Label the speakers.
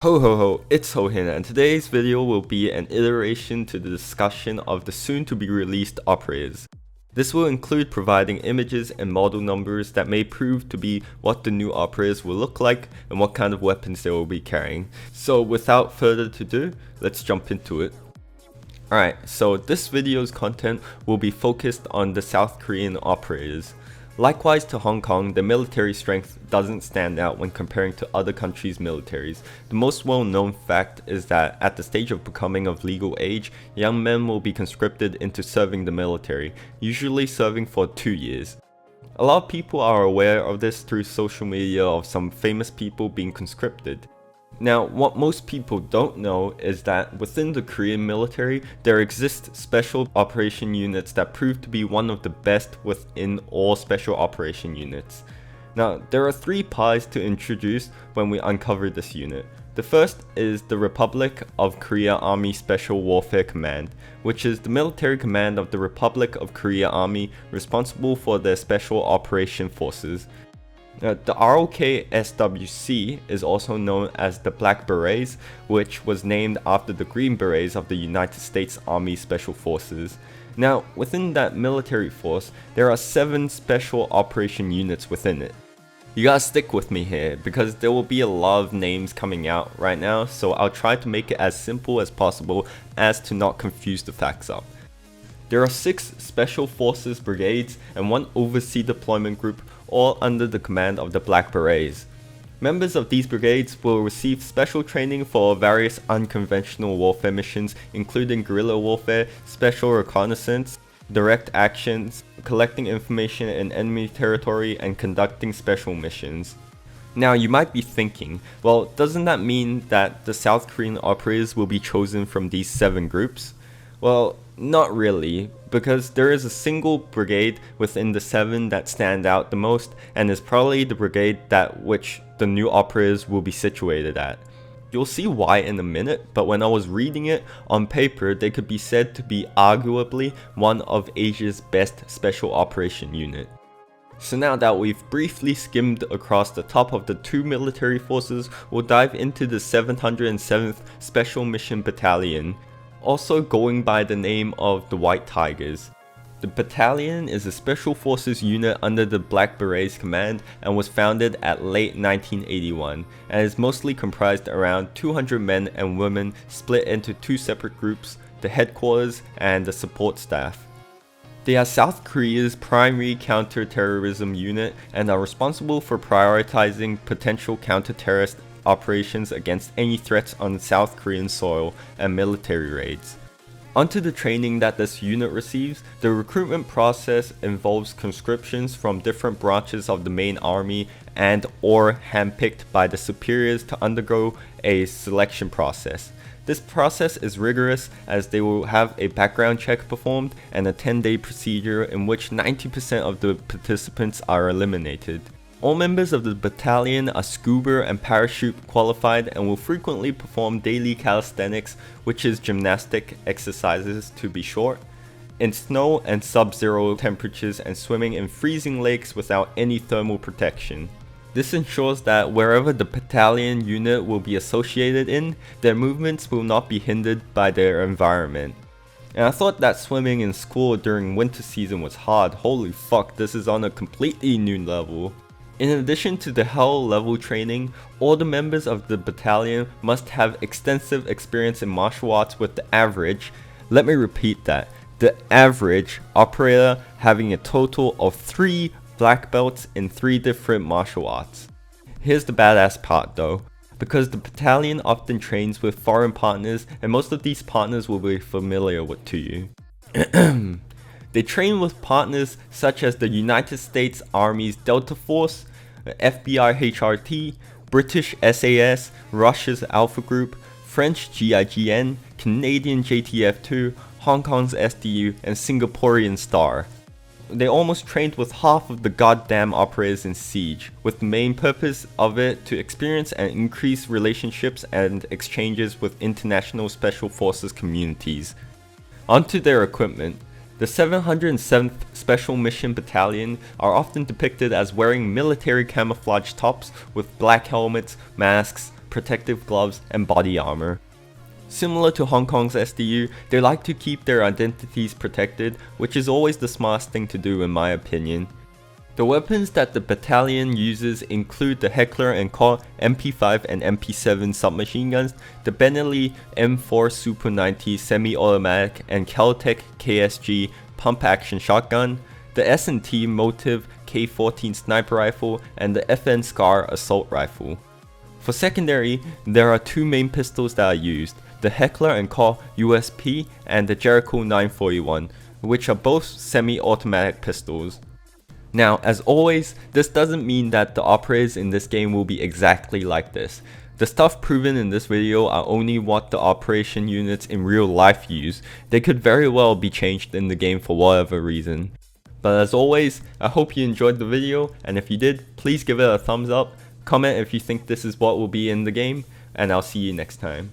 Speaker 1: Ho ho ho, it's Hohin, and today's video will be an iteration to the discussion of the soon to be released operas. This will include providing images and model numbers that may prove to be what the new operas will look like and what kind of weapons they will be carrying. So without further ado, let's jump into it. Alright, so this video's content will be focused on the South Korean operas. Likewise to Hong Kong, the military strength doesn't stand out when comparing to other countries' militaries. The most well-known fact is that at the stage of becoming of legal age, young men will be conscripted into serving the military, usually serving for 2 years. A lot of people are aware of this through social media of some famous people being conscripted. Now, what most people don't know is that within the Korean military, there exist special operation units that prove to be one of the best within all special operation units. Now, there are 3 pies to introduce when we uncover this unit. The first is the Republic of Korea Army Special Warfare Command, which is the military command of the Republic of Korea Army responsible for their special operation forces. The ROK-SWC is also known as the Black Berets, which was named after the Green Berets of the United States Army Special Forces. Now, within that military force, there are 7 special operation units within it. You gotta stick with me here, because there will be a lot of names coming out right now, so I'll try to make it as simple as possible as to not confuse the facts up. There are 6 Special Forces Brigades and 1 Overseas Deployment Group, all under the command of the Black Berets. Members of these brigades will receive special training for various unconventional warfare missions, including guerrilla warfare, special reconnaissance, direct actions, collecting information in enemy territory, and conducting special missions. Now you might be thinking, well, doesn't that mean that the South Korean operas will be chosen from these 7 groups? Well, not really, because there is a single brigade within the 7 that stand out the most, and is probably the brigade that which the new operas will be situated at. You'll see why in a minute, but when I was reading it on paper, they could be said to be arguably one of Asia's best special operation unit. So now that we've briefly skimmed across the top of the 2 military forces, we'll dive into the 707th Special Mission Battalion, also going by the name of the White Tigers. The battalion is a special forces unit under the Black Berets command and was founded at late 1981 and is mostly comprised around 200 men and women split into 2 separate groups, the headquarters and the support staff. They are South Korea's primary counter-terrorism unit and are responsible for prioritizing potential counter-terrorist operations against any threats on South Korean soil and military raids. Onto the training that this unit receives, the recruitment process involves conscriptions from different branches of the main army and or handpicked by the superiors to undergo a selection process. This process is rigorous as they will have a background check performed and a 10-day procedure in which 90% of the participants are eliminated. All members of the battalion are scuba and parachute qualified and will frequently perform daily calisthenics, which is gymnastic exercises to be short, in snow and sub-zero temperatures and swimming in freezing lakes without any thermal protection. This ensures that wherever the battalion unit will be associated in, their movements will not be hindered by their environment. And I thought that swimming in school during winter season was hard. Holy fuck, this is on a completely new level. In addition to the hell level training, all the members of the battalion must have extensive experience in martial arts with the average, let me repeat that, the average operator having a total of 3 black belts in 3 different martial arts. Here's the badass part though, because the battalion often trains with foreign partners and most of these partners will be familiar to you. They train with partners such as the United States Army's Delta Force, FBI HRT, British SAS, Russia's Alpha Group, French GIGN, Canadian JTF2, Hong Kong's SDU, and Singaporean STAR. They almost trained with half of the goddamn operators in Siege, with the main purpose of it to experience and increase relationships and exchanges with international special forces communities. Onto their equipment. The 707th Special Mission Battalion are often depicted as wearing military camouflage tops with black helmets, masks, protective gloves, and body armor. Similar to Hong Kong's SDU, they like to keep their identities protected, which is always the smartest thing to do in my opinion. The weapons that the battalion uses include the Heckler & Koch MP5 and MP7 submachine guns, the Benelli M4 Super 90 semi-automatic and Kel-Tec KSG pump-action shotgun, the S&T Motiv K14 sniper rifle, and the FN SCAR assault rifle. For secondary, there are two main pistols that are used, the Heckler & Koch USP and the Jericho 941, which are both semi-automatic pistols. Now, as always, this doesn't mean that the operators in this game will be exactly like this. The stuff proven in this video are only what the operation units in real life use. They could very well be changed in the game for whatever reason. But as always, I hope you enjoyed the video, and if you did, please give it a thumbs up, comment if you think this is what will be in the game, and I'll see you next time.